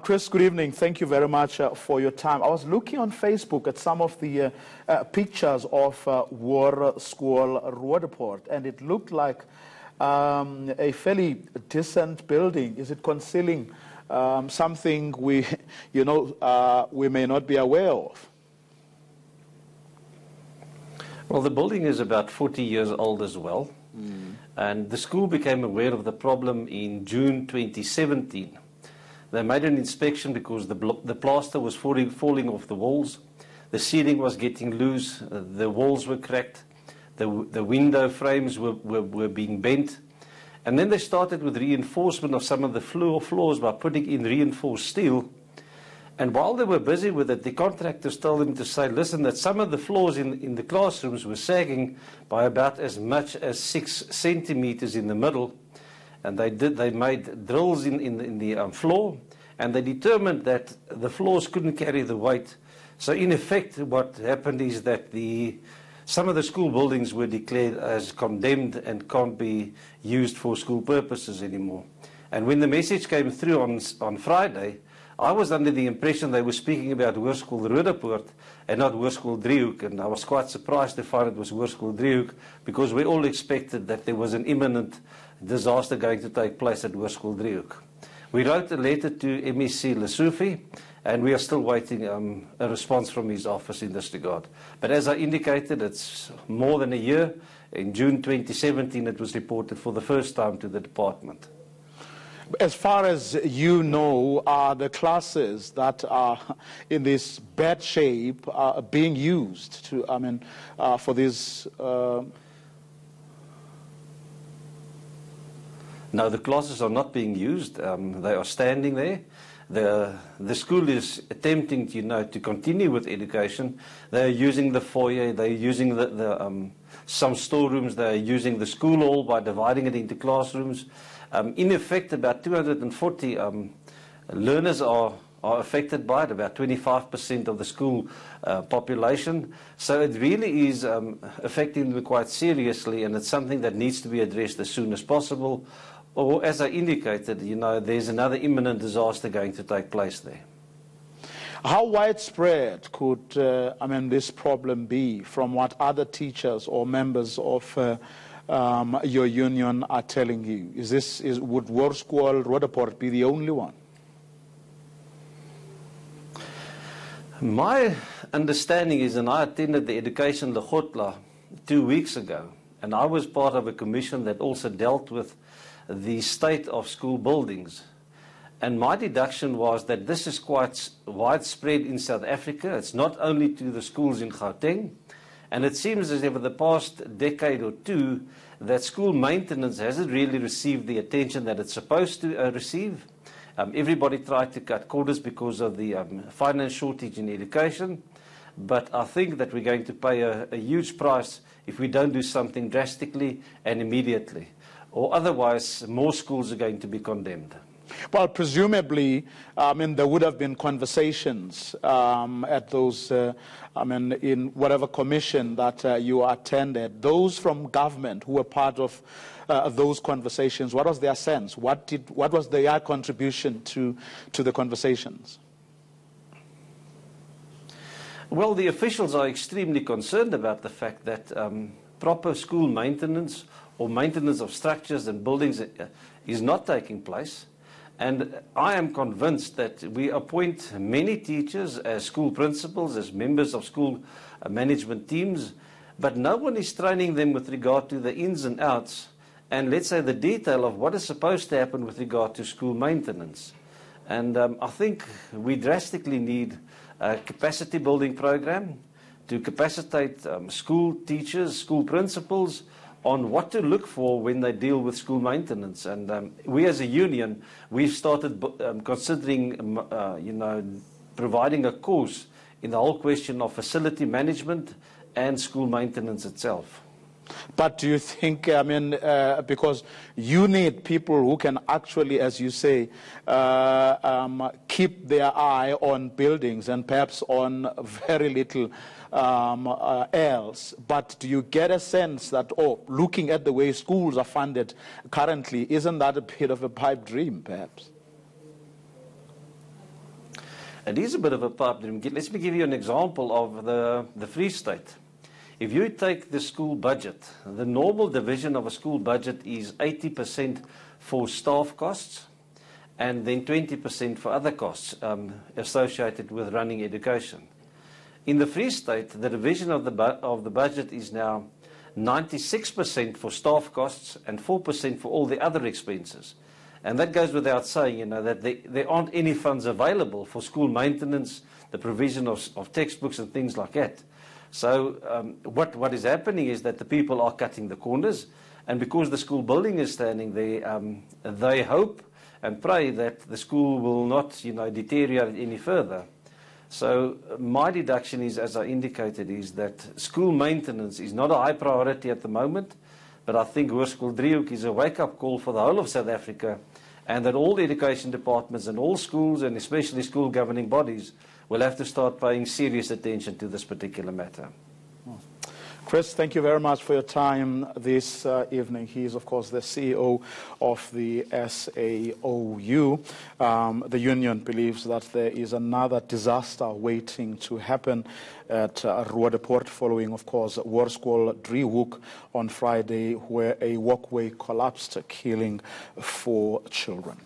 Chris, good evening. Thank you very much for your time. I was looking on Facebook at some of the pictures of Hoërskool Driehoek, and it looked like a fairly decent building. Is it concealing something we may not be aware of? Well, the building is about 40 years old as well. And the school became aware of the problem in June 2017. They made an inspection because the plaster was falling off the walls. The ceiling was getting loose. The walls were cracked. The window frames were being bent. And then they started with reinforcement of some of the floors by putting in reinforced steel. And while they were busy with it, the contractors told them to say, listen, that some of the floors in the classrooms were sagging by about as much as 6 centimeters in the middle. And they made drills in the floor, and they determined that the floors couldn't carry the weight. So in effect, what happened is that some of the school buildings were declared as condemned and can't be used for school purposes anymore. And when the message came through on Friday, I was under the impression they were speaking about Hoërskool Driehoek and not Hoërskool Driehoek, and I was quite surprised to find it was Hoërskool Driehoek, because we all expected that there was an imminent disaster going to take place at Hoërskool Driehoek. We wrote a letter to MEC Lesofie, and we are still waiting a response from his office in this regard. But as I indicated, it's more than a year. In June 2017, it was reported for the first time to the department. As far as you know, are the classes that are in this bad shape being used for this? No, the classes are not being used. They are standing there. The school is attempting, to continue with education. They are using the foyer. They are using some storerooms. They are using the school hall by dividing it into classrooms. In effect, about 240 learners are affected by it, about 25% of the school population. So it really is affecting them quite seriously, and it's something that needs to be addressed as soon as possible. Or, as I indicated, there's another imminent disaster going to take place there. How widespread could this problem be, from what other teachers or members of your union are telling you? Would Hoërskool Driehoek be the only one? My understanding is, and I attended the Education Lekgotla 2 weeks ago, and I was part of a commission that also dealt with the state of school buildings. And my deduction was that this is quite widespread in South Africa. It's not only to the schools in Gauteng. And it seems as if in the past decade or two, that school maintenance hasn't really received the attention that it's supposed to receive. Everybody tried to cut corners because of the finance shortage in education. But I think that we're going to pay a huge price if we don't do something drastically and immediately. Or otherwise, more schools are going to be condemned. Well, presumably, there would have been conversations at those, in whatever commission that you attended. Those from government who were part of those conversations, what was their sense? What was their contribution to the conversations? Well, the officials are extremely concerned about the fact that proper school maintenance or maintenance of structures and buildings is not taking place. And I am convinced that we appoint many teachers as school principals, as members of school management teams, but no one is training them with regard to the ins and outs and, let's say, the detail of what is supposed to happen with regard to school maintenance. And I think we drastically need a capacity building program to capacitate school teachers, school principals, on what to look for when they deal with school maintenance. And we as a union, we've started considering, providing a course in the whole question of facility management and school maintenance itself. But do you think, because you need people who can actually, as you say, keep their eye on buildings and perhaps on very little else. But do you get a sense that, looking at the way schools are funded currently, isn't that a bit of a pipe dream, perhaps? It is a bit of a pipe dream. Let me give you an example of the Free State. If you take the school budget, the normal division of a school budget is 80% for staff costs and then 20% for other costs associated with running education. In the Free State, the division of the budget is now 96% for staff costs and 4% for all the other expenses. And that goes without saying, that there aren't any funds available for school maintenance, the provision of textbooks and things like that. So what is happening is that the people are cutting the corners, and because the school building is standing there, they hope and pray that the school will not, deteriorate any further. So my deduction is, as I indicated, is that school maintenance is not a high priority at the moment, but I think Hoërskool Driehoek is a wake-up call for the whole of South Africa, and that all the education departments and all schools, and especially school governing bodies, will have to start paying serious attention to this particular matter. Chris, thank you very much for your time this evening. He is, of course, the CEO of the SAOU. The union believes that there is another disaster waiting to happen at Roodepoort following, of course, Hoërskool Driehoek on Friday, where a walkway collapsed, killing 4 children.